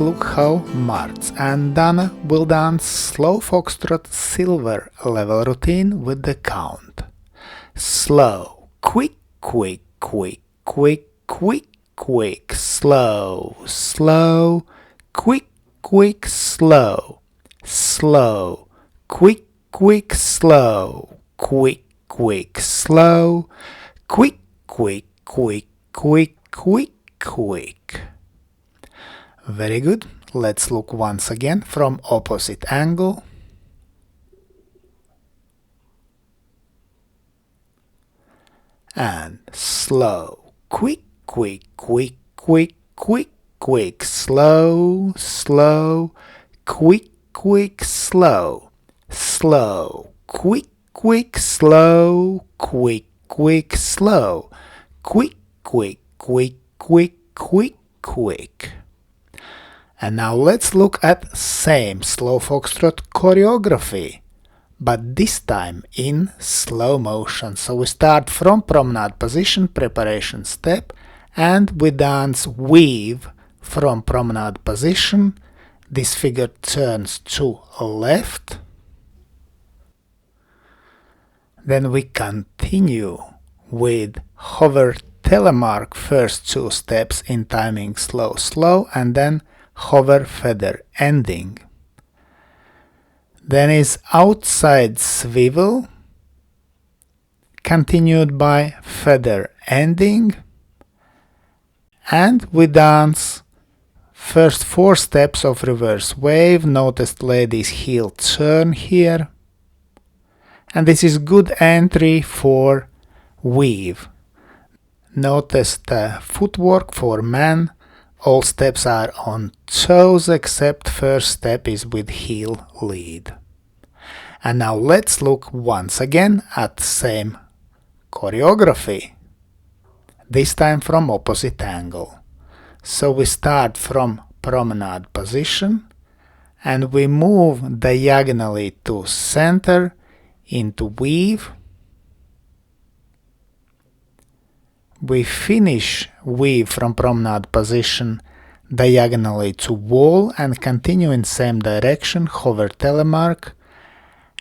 let's look how Marts and Dana will dance slow foxtrot silver level routine with the count. Slow, quick, quick, quick, quick, quick, quick, slow, slow, quick, quick, slow, slow, quick, quick, slow, quick, quick, slow, quick, quick, quick, quick, quick, quick. Very good. Let's look once again from opposite angle. And slow, quick, quick, quick, quick, quick, quick, slow, slow, quick, quick, slow, slow, quick, quick, slow, quick, quick, slow, quick, quick, quick, quick, quick, quick. And now let's look at same slow foxtrot choreography, but this time in slow motion. So we start from promenade position, preparation step, and we dance weave from promenade position. This figure turns to left. Then we continue with hover telemark first two steps in timing slow, slow, and then hover feather ending. Then is outside swivel, continued by feather ending, and we dance first four steps of reverse wave. Notice lady's heel turn here, and this is good entry for weave. Notice the footwork for man. All steps are on toes except first step is with heel lead. And now let's look once again at same choreography, this time from opposite angle. So we start from promenade position and we move diagonally to center into weave. We finish weave from promenade position diagonally to wall and continue in same direction, hover telemark,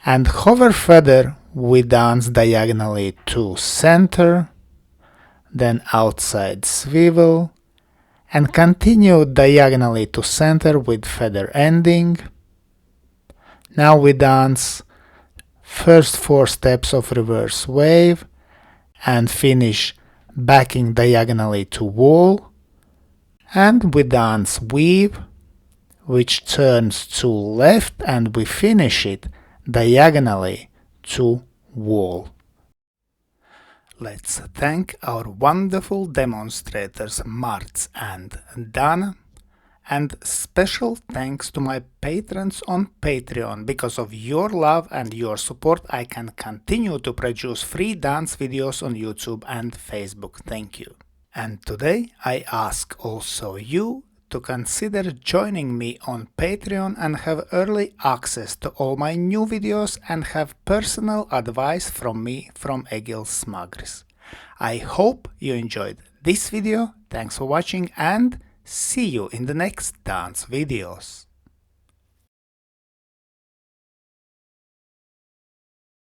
and hover feather we dance diagonally to center, then outside swivel, and continue diagonally to center with feather ending. Now we dance first four steps of reverse wave and finish backing diagonally to wall, and we dance weave which turns to left and we finish it diagonally to wall. Let's thank our wonderful demonstrators Marts and Dana, and special thanks to my patrons on Patreon. Because of your love and your support I can continue to produce free dance videos on YouTube and Facebook. Thank you. And today I ask also you to consider joining me on Patreon and have early access to all my new videos and have personal advice from me, from Egils Smagris. I hope you enjoyed this video. Thanks for watching and see you in the next dance videos.